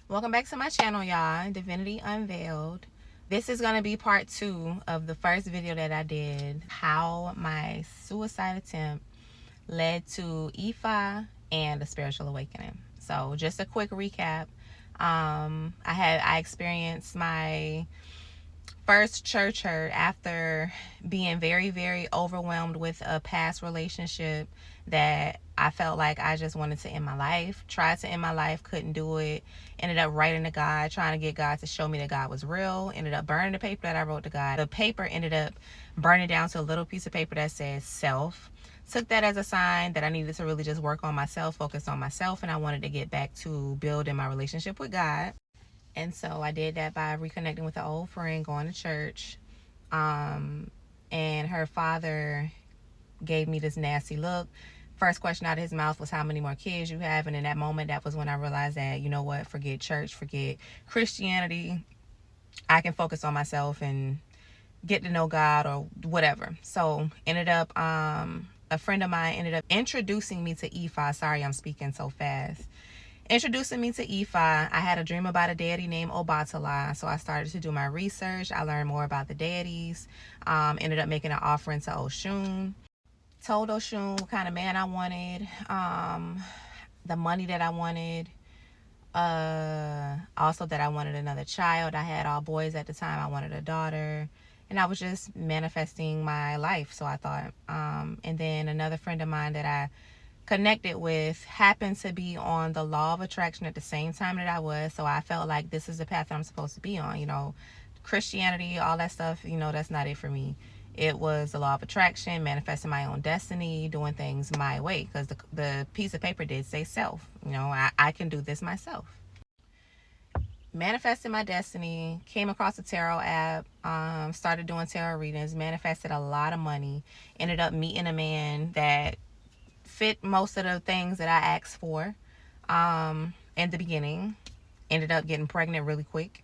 Welcome back to my channel, y'all. Divinity Unveiled. This is going to be part 2 of the first video that I did, how my suicide attempt led to EFI and a spiritual awakening. So just a quick recap. I experienced my first church hurt after being very, very overwhelmed with a past relationship that I felt like I just wanted to end my life. Tried to end my life, couldn't do it. Ended up writing to God, trying to get God to show me that God was real. Ended up burning the paper that I wrote to God. The paper ended up burning down to a little piece of paper that says self. Took that as a sign that I needed to really just work on myself, focus on myself, and I wanted to get back to building my relationship with God. And so I did that by reconnecting with an old friend, going to church. And her father gave me this nasty look. First question out of his mouth was, how many more kids you have? And in that moment, that was when I realized that, you know what, forget church, forget Christianity. I can focus on myself and get to know God or whatever. So ended up, a friend of mine ended up introducing me to EFI. Sorry, I'm speaking so fast. Introducing me to EFI. I had a dream about a deity named Obatala, so I started to do my research. I learned more about the deities. Ended up making an offering to Oshun. Told Oshun what kind of man I wanted, the money that I wanted, also that I wanted another child. I had all boys at the time. I wanted a daughter, and I was just manifesting my life. So I thought, and then another friend of mine that I connected with happened to be on the law of attraction at the same time that I was. So I felt like this is the path that I'm supposed to be on. You know, Christianity, all that stuff, you know, that's not it for me. It was the law of attraction, manifesting my own destiny, doing things my way, because the piece of paper did say self. You know, I can do this myself. Manifested my destiny, came across a tarot app, started doing tarot readings, manifested a lot of money, ended up meeting a man that fit most of the things that I asked for in the beginning. Ended up getting pregnant really quick.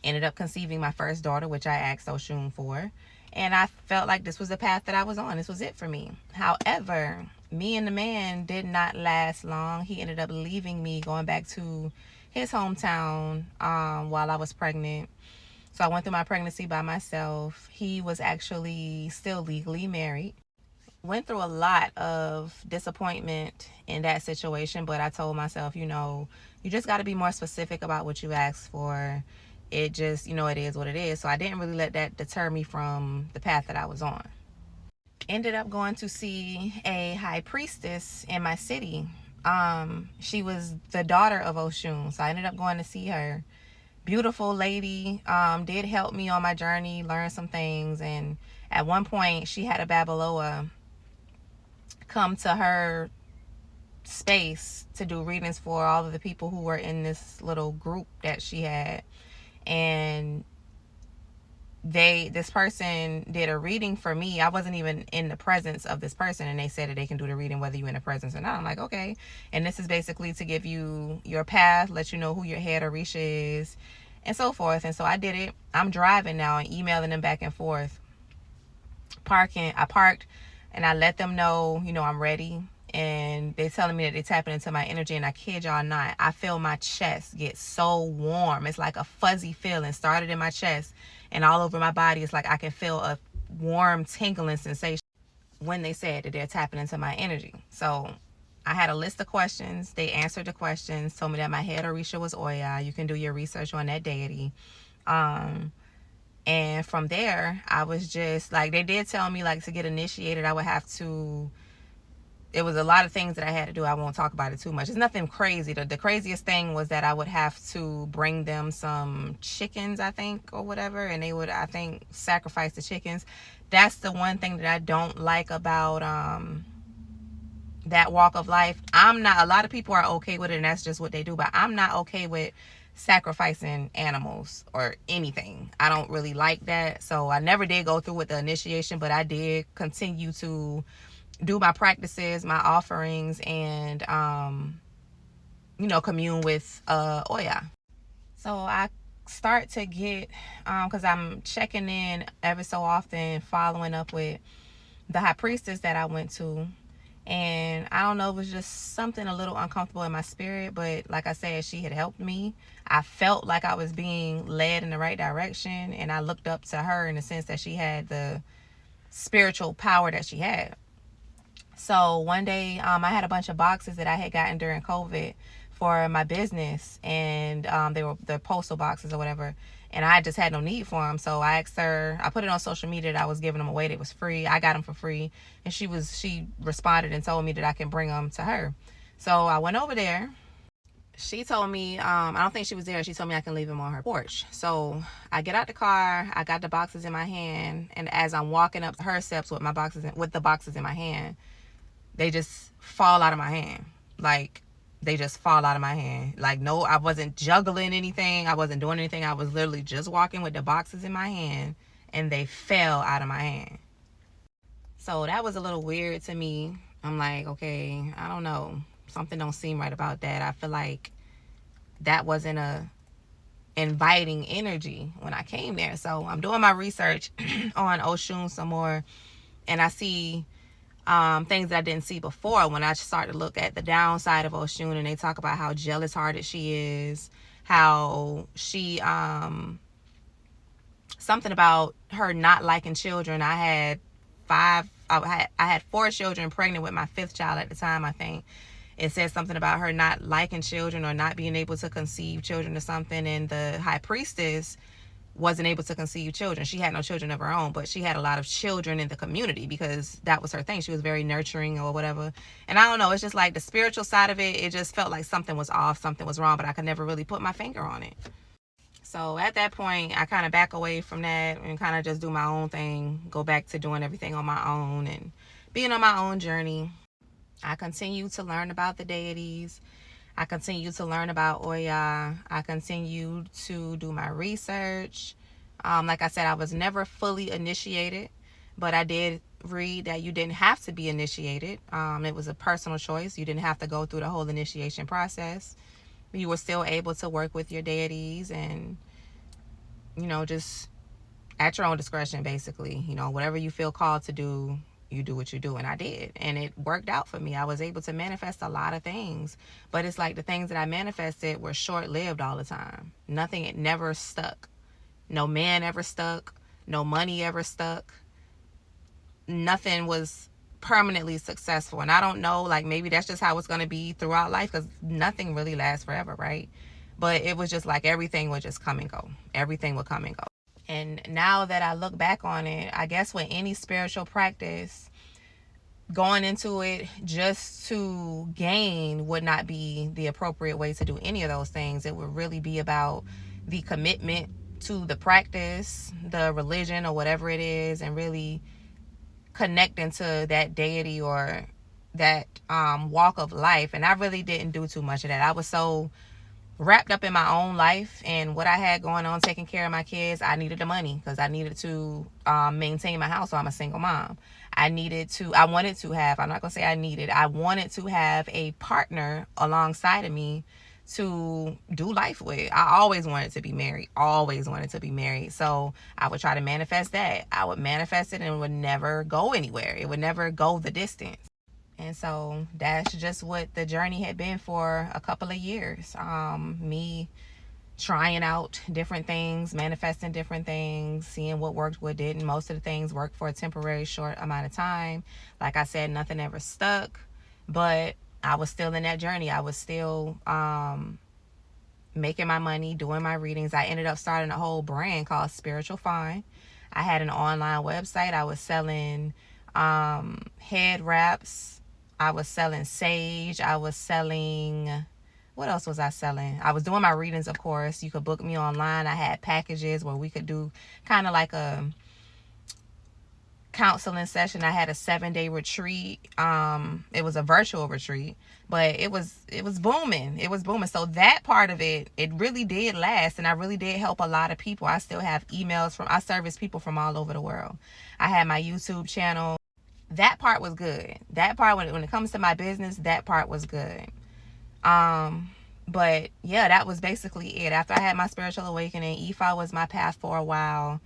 Ended up conceiving my first daughter, which I asked Oshun for. And I felt like this was the path that I was on. This was it for me. However, me and the man did not last long. He ended up leaving me, going back to his hometown while I was pregnant. So I went through my pregnancy by myself. He was actually still legally married. Went through a lot of disappointment in that situation, but I told myself, you know, you just got to be more specific about what you ask for. It just, you know, it is what it is. So I didn't really let that deter me from the path that I was on. Ended up going to see a high priestess in my city. She was the daughter of Oshun, so I ended up going to see her. Beautiful lady, did help me on my journey, learn some things. And at one point she had a Babalawo come to her space to do readings for all of the people who were in this little group that she had. And this person did a reading for me. I wasn't even in the presence of this person, and they said that they can do the reading whether you're in the presence or not. I'm like, okay. And this is basically to give you your path, let you know who your head Orisha is, and so forth. And so I did it. I'm driving now and emailing them back and forth. I parked and I let them know, you know, I'm ready. And they telling me that they're tapping into my energy, and I kid y'all not, I feel my chest get so warm. It's like a fuzzy feeling started in my chest and all over my body. It's like I can feel a warm tingling sensation when they said that they're tapping into my energy. So I had a list of questions. They answered the questions, told me that my head Orisha was Oya. You can do your research on that deity. And from there, I was just like, they did tell me like to get initiated, I would have to, it was a lot of things that I had to do. I won't talk about it too much. It's nothing crazy. The craziest thing was that I would have to bring them some chickens, I think, or whatever. And they would, I think, sacrifice the chickens. That's the one thing that I don't like about that walk of life. I'm not, a lot of people are okay with it and that's just what they do, but I'm not okay with sacrificing animals or anything. I don't really like that. So I never did go through with the initiation, but I did continue to do my practices, my offerings, and you know, commune with Oya. So I start to get, because I'm checking in every so often, following up with the high priestess that I went to. And I don't know, it was just something a little uncomfortable in my spirit. But like I said, she had helped me. I felt like I was being led in the right direction. And I looked up to her in the sense that she had the spiritual power that she had. So one day, I had a bunch of boxes that I had gotten during COVID for my business, and they were the postal boxes or whatever, and I just had no need for them. So I asked her, I put it on social media that I was giving them away. They was free. I got them for free, and she responded and told me that I can bring them to her. So I went over there. She told me, I don't think she was there. She told me I can leave them on her porch. So I get out the car. I got the boxes in my hand, and as I'm walking up her steps with the boxes in my hand, they just fall out of my hand. Like, they just fall out of my hand. Like, no, I wasn't juggling anything. I wasn't doing anything. I was literally just walking with the boxes in my hand, and they fell out of my hand. So that was a little weird to me. I'm like, okay, I don't know. Something don't seem right about that. I feel like that wasn't a inviting energy when I came there. So I'm doing my research on Oshun some more, and I see things that I didn't see before when I started to look at the downside of Oshun, and they talk about how jealous hearted she is, how she something about her not liking children. I had 4 children, pregnant with my 5th child at the time. I think it said something about her not liking children or not being able to conceive children or something, and the high priestess wasn't able to conceive children. She had no children of her own, but she had a lot of children in the community because that was her thing. She was very nurturing or whatever. And I don't know, it's just like the spiritual side of it, it just felt like something was off, something was wrong, but I could never really put my finger on it. So at that point, I kind of back away from that and kind of just do my own thing, go back to doing everything on my own and being on my own journey. I continue to learn about the deities. I continue to learn about Oya. I continue to do my research. Like I said, I was never fully initiated, but I did read that you didn't have to be initiated. It was a personal choice. You didn't have to go through the whole initiation process. You were still able to work with your deities and, just at your own discretion, basically. Whatever you feel called to do, you do what you do. And I did, and it worked out for me. I was able to manifest a lot of things, but it's like the things that I manifested were short-lived all the time. Nothing, it never stuck. No man ever stuck. No money ever stuck. Nothing was permanently successful. And I don't know, like, maybe that's just how it's going to be throughout life, because nothing really lasts forever, right? But it was just like everything would just come and go. Everything would come and go. And now that I look back on it, I guess with any spiritual practice, going into it just to gain would not be the appropriate way to do any of those things. It would really be about the commitment to the practice, the religion, or whatever it is, and really connecting to that deity or that walk of life. And I really didn't do too much of that. I was so wrapped up in my own life and what I had going on, taking care of my kids. I needed the money because I needed to maintain my house. So I'm a single mom. I wanted to have, I'm not going to say I wanted to have a partner alongside of me to do life with. I always wanted to be married. So I would try to manifest that. I would manifest it and it would never go anywhere. It would never go the distance. And so that's just what the journey had been for a couple of years. Me trying out different things, manifesting different things, seeing what worked, what didn't. Most of the things worked for a temporary short amount of time. Like I said, nothing ever stuck, but I was still in that journey. I was still making my money, doing my readings. I ended up starting a whole brand called Spiritual Fine. I had an online website. I was selling head wraps. I was selling sage. I was selling, what else was I selling? I was doing my readings, of course. You could book me online. I had packages where we could do kind of like a counseling session. I had a 7-day retreat. It was a virtual retreat, but it was booming. It was booming. So that part of it really did last, and I really did help a lot of people. I still have emails I service people from all over the world. I had my YouTube channel. That part was good. That part, when it comes to my business, that part was good. But yeah, that was basically it. After I had my spiritual awakening, EFI was my path for a while.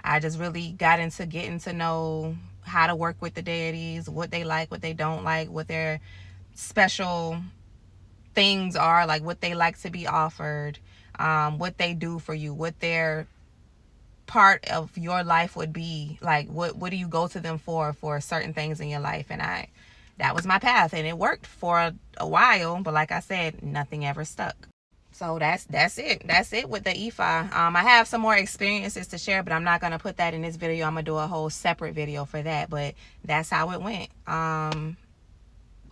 I just really got into getting to know how to work with the deities, what they like, what they don't like, what their special things are, like what they like to be offered, what they do for you, what their part of your life would be, like what do you go to them for certain things in your life. And that was my path, and it worked for a while, but like I said, nothing ever stuck. So that's it with the Ifa. I have some more experiences to share, but I'm not going to put that in this video. I'm going to do a whole separate video for that, but that's how it went.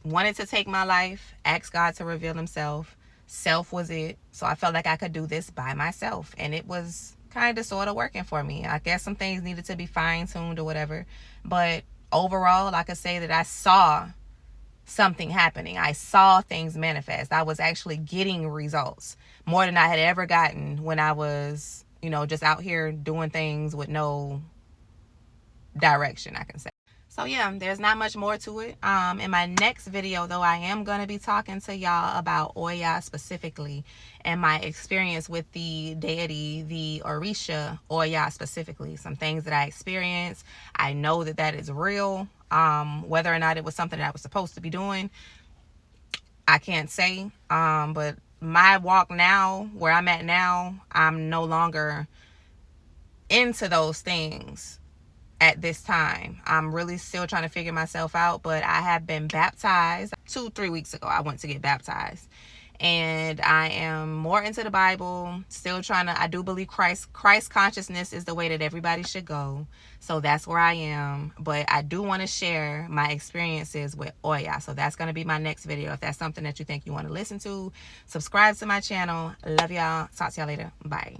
Wanted to take my life, asked God to reveal himself. Self was it. So I felt like I could do this by myself, and it was kind of sort of working for me. I guess some things needed to be fine-tuned or whatever, but overall, I could say that I saw something happening. I saw things manifest. I was actually getting results more than I had ever gotten when I was, just out here doing things with no direction, I can say. So yeah, there's not much more to it. In my next video, though, I am going to be talking to y'all about Oya specifically, and my experience with the deity, the Orisha Oya specifically. Some things that I experienced. I know that is real. Whether or not it was something that I was supposed to be doing, I can't say. But my walk now, where I'm at now, I'm no longer into those things at this time. I'm really still trying to figure myself out, but I have been baptized 2-3 weeks ago. I went to get baptized, and I am more into the Bible, still trying to, I do believe Christ consciousness is the way that everybody should go. So that's where I am, but I do want to share my experiences with Oya. So that's going to be my next video. If that's something that you think you want to listen to, subscribe to my channel. Love y'all. Talk to y'all later. Bye.